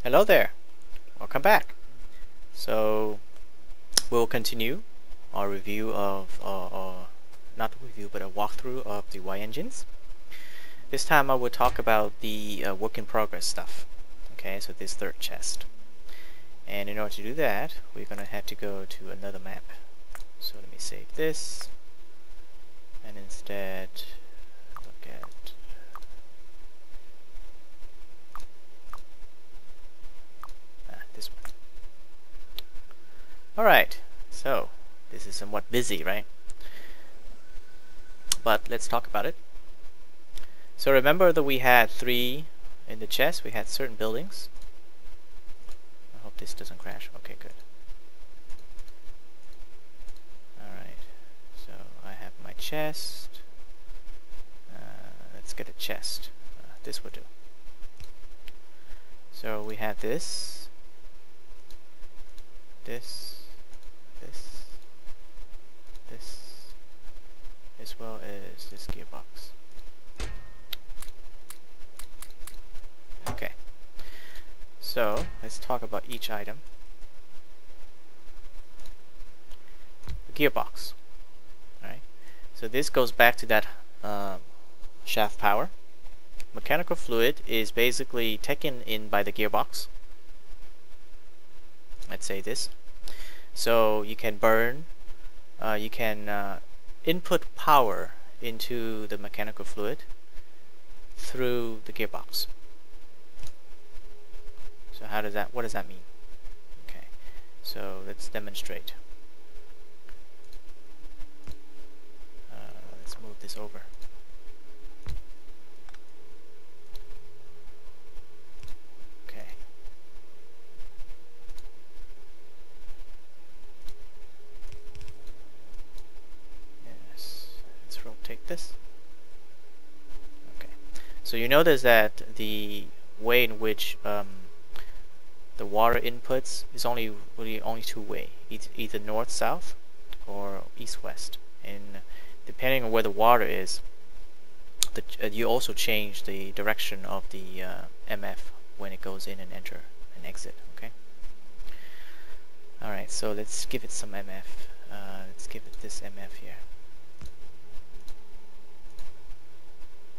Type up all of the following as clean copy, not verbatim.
Hello there, welcome back. So we'll continue our review of, not a review, but a walkthrough of the Y engines. This time I will talk about the work in progress stuff. Okay, so this third chest. And in order to do that, we're gonna have to go to another map. So let me save this, and instead look at this one. Alright, so this is somewhat busy, right? But let's talk about it. So remember that we had 3 in the chest. We had certain buildings. I hope this doesn't crash. Okay, good. Alright, so I have my chest. Let's get a chest. This will do. So we have this, this, as well as this gearbox. Okay, so let's talk about each item. The gearbox. Alright, so this goes back to that shaft power. Mechanical fluid is basically taken in by the gearbox. Let's say this. So you can burn, you can input power into the mechanical fluid through the gearbox. So how does that, what does that mean? Okay, so let's demonstrate. Let's move this over. Okay. Yes, let's rotate this. Okay, so you notice that the way in which the water inputs is really only two-way, either north-south or east-west, and depending on where the water is, you also change the direction of the MF when it goes in and enter and exit. Okay. All right, so let's give it some MF. Let's give it this MF here.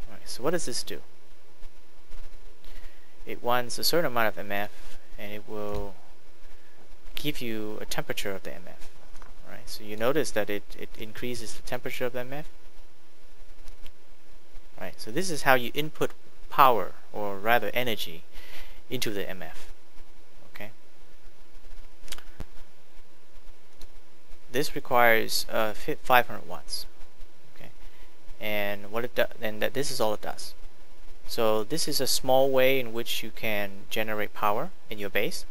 All right, so what does this do? It wants a certain amount of MF, and it will give you a temperature of the MF. Right, so you notice that it increases the temperature of the MF. Right, so this is how you input power, or rather energy, into the MF. Okay, this requires 500 watts. Okay, and what it does, and this is all it does. So this is a small way in which you can generate power in your base.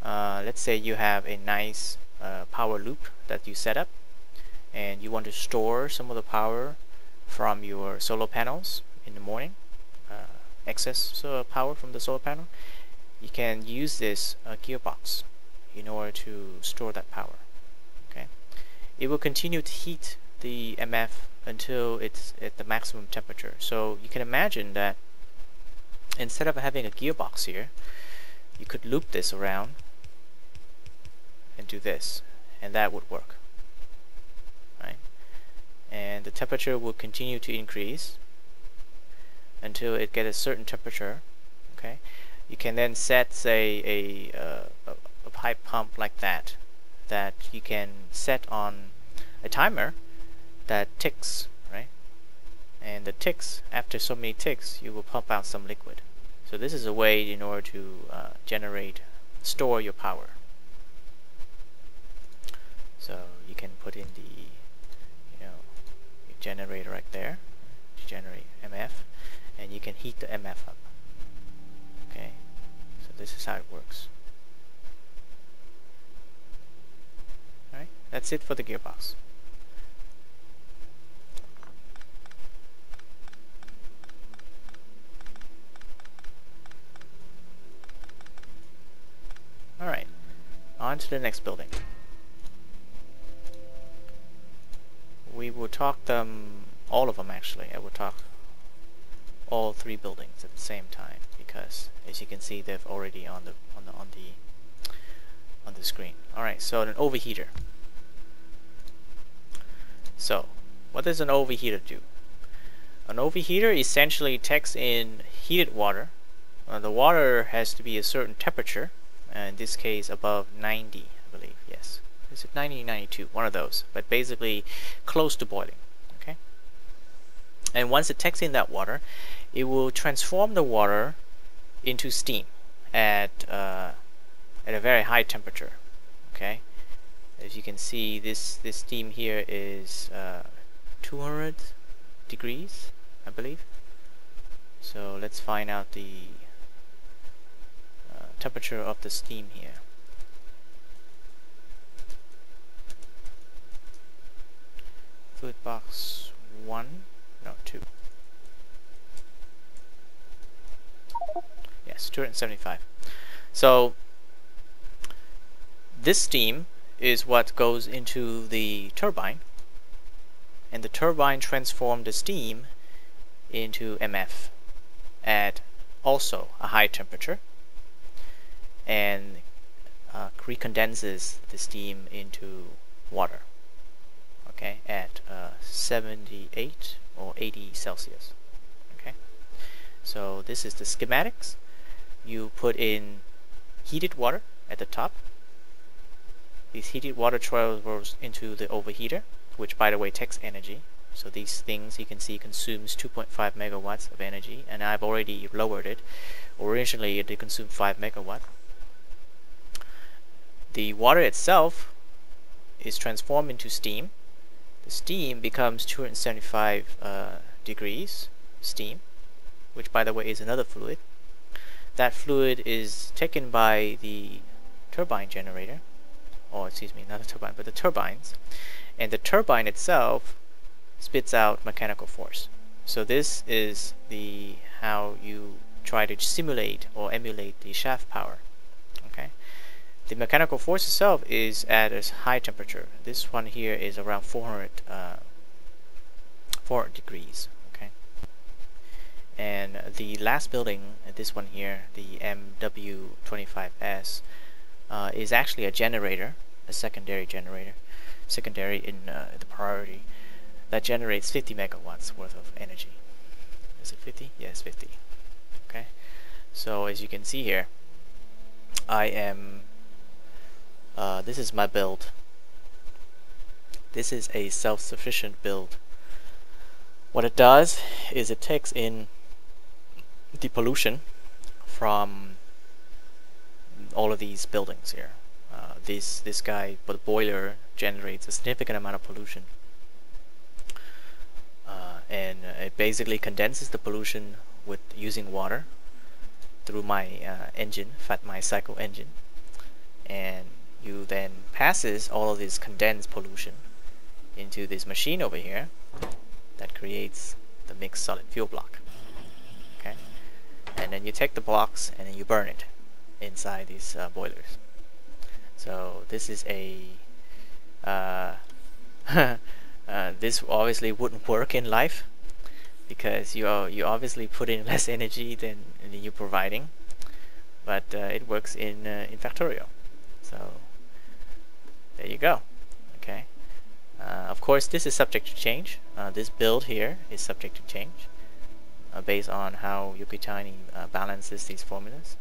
Let's say you have a nice power loop that you set up, and you want to store some of the power from your solar panels in the morning, excess power from the solar panel. You can use this gearbox in order to store that power. Okay, it will continue to heat the MF until it's at the maximum temperature. So you can imagine that instead of having a gearbox here, you could loop this around and do this, and that would work. Right? And the temperature will continue to increase until it gets a certain temperature. Okay, you can then set, say, a pipe pump like that you can set on a timer that ticks, right? And the ticks, after so many ticks, you will pump out some liquid. So this is a way in order to store your power. So you can put in the, generator right there to generate MF, and you can heat the MF up. Okay, so this is how it works. Alright, that's it for the gearbox. Alright, on to the next building. We will talk them, all of them actually. I will talk all three buildings at the same time, because as you can see, they're already on the screen. All right, so an overheater. So, what does an overheater do? An overheater essentially takes in heated water. The water has to be a certain temperature, in this case above 90, I believe. Yes, is it 90, 92? One of those, but basically close to boiling. Okay. And once it takes in that water, it will transform the water into steam at a very high temperature. Okay. As you can see, this steam here is 200 degrees, I believe. So let's find out the temperature of the steam here. Fluid box 1, no 2. Yes, 275. So this steam is what goes into the turbine, and the turbine transforms the steam into MF at also a high temperature, and recondenses the steam into water, okay, at 78 or 80 Celsius. Okay, so this is the schematics. You put in heated water at the top. This heated water travels into the overheater, which by the way takes energy. So these things you can see consumes 2.5 megawatts of energy, and I've already lowered it. Originally it consumed 5 megawatt. The water itself is transformed into steam. The steam becomes 275 degrees steam, which by the way is another fluid. That fluid is taken by the turbine generator, or excuse me, not a turbine, but the turbines, and the turbine itself spits out mechanical force. So this is the how you try to simulate or emulate the shaft power. Okay, the mechanical force itself is at a high temperature. This one here is around 400 degrees. Okay, and the last building, this one here, the MW25S, is actually a generator, a secondary generator, secondary in the priority, that generates 50 megawatts worth of energy. Is it 50? Yes, 50. Okay, so as you can see here, I am this is my build. This is a self-sufficient build. What it does is it takes in the pollution from all of these buildings here. This guy, the boiler, generates a significant amount of pollution, and it basically condenses the pollution with using water through my engine, my cycle engine, and you then passes all of this condensed pollution into this machine over here that creates the mixed solid fuel block. Okay, and then you take the blocks and then you burn it inside these boilers. So this is a this obviously wouldn't work in life, because you obviously put in less energy than you're providing, but it works in Factorio. So there you go. Okay. Of course, this is subject to change. This build here is subject to change based on how Yuoki balances these formulas.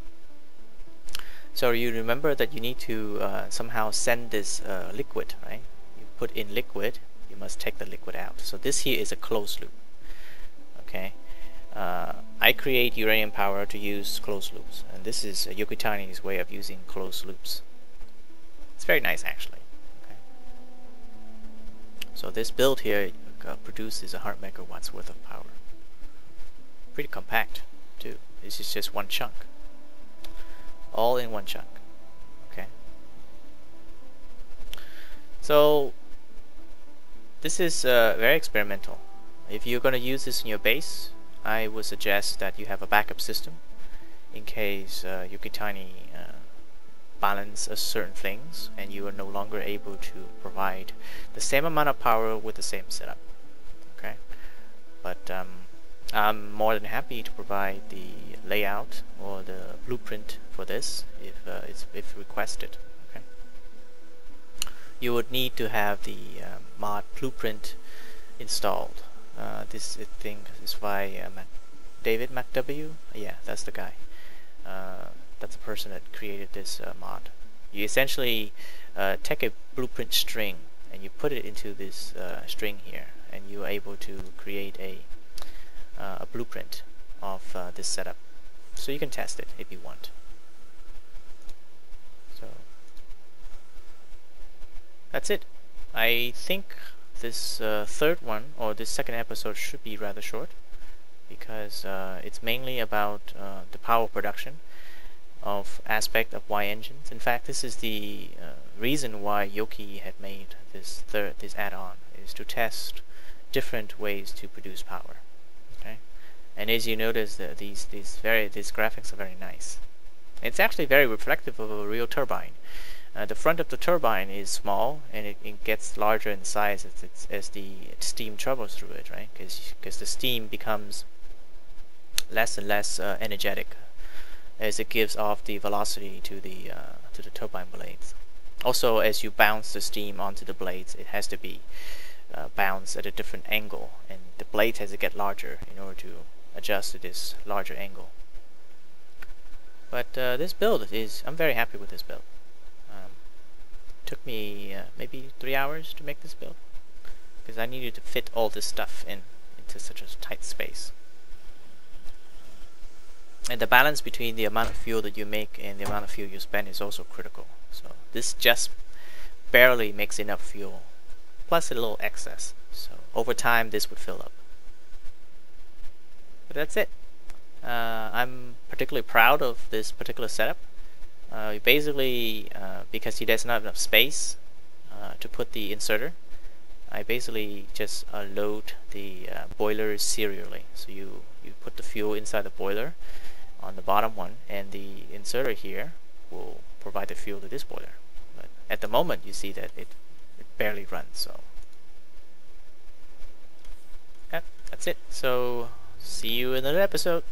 So you remember that you need to somehow send this liquid, right? You put in liquid, you must take the liquid out. So this here is a closed loop. Okay. I create uranium power to use closed loops, and this is Yuoki way of using closed loops. It's very nice actually. Okay. So this build here produces 100 megawatts worth of power. Pretty compact too. This is just one chunk. All in one chunk. Okay. So this is very experimental. If you're going to use this in your base, I would suggest that you have a backup system in case Yuoki balance certain things and you are no longer able to provide the same amount of power with the same setup. Okay, but I'm more than happy to provide the layout or the blueprint for this if requested. Okay. You would need to have the mod blueprint installed. This I think is by David McW. Yeah, that's the guy. That's the person that created this mod. You essentially take a blueprint string and you put it into this string here, and you are able to create a blueprint of this setup. So you can test it if you want. So that's it. I think this third one, or this second episode, should be rather short, because it's mainly about the power production of aspect of Y engines. In fact, this is the reason why Yuoki had made this add-on, is to test different ways to produce power. Okay, and as you notice, these graphics are very nice. It's actually very reflective of a real turbine. The front of the turbine is small, and it gets larger in size as the steam travels through it, right? Because the steam becomes less and less energetic as it gives off the velocity to the turbine blades. Also, as you bounce the steam onto the blades, it has to be bounced at a different angle, and the blade has to get larger in order to adjust to this larger angle. But this build I'm very happy with this build. Took me maybe 3 hours to make this build, because I needed to fit all this stuff into such a tight space. And the balance between the amount of fuel that you make and the amount of fuel you spend is also critical. So this just barely makes enough fuel, plus a little excess. So over time this would fill up. But that's it. I'm particularly proud of this particular setup. Basically, because there's not enough space to put the inserter, I basically just load the boilers serially. So you put the fuel inside the boiler on the bottom one, and the inserter here will provide the fuel to this boiler. But at the moment, you see that it barely runs. So yeah, that's it. So see you in another episode.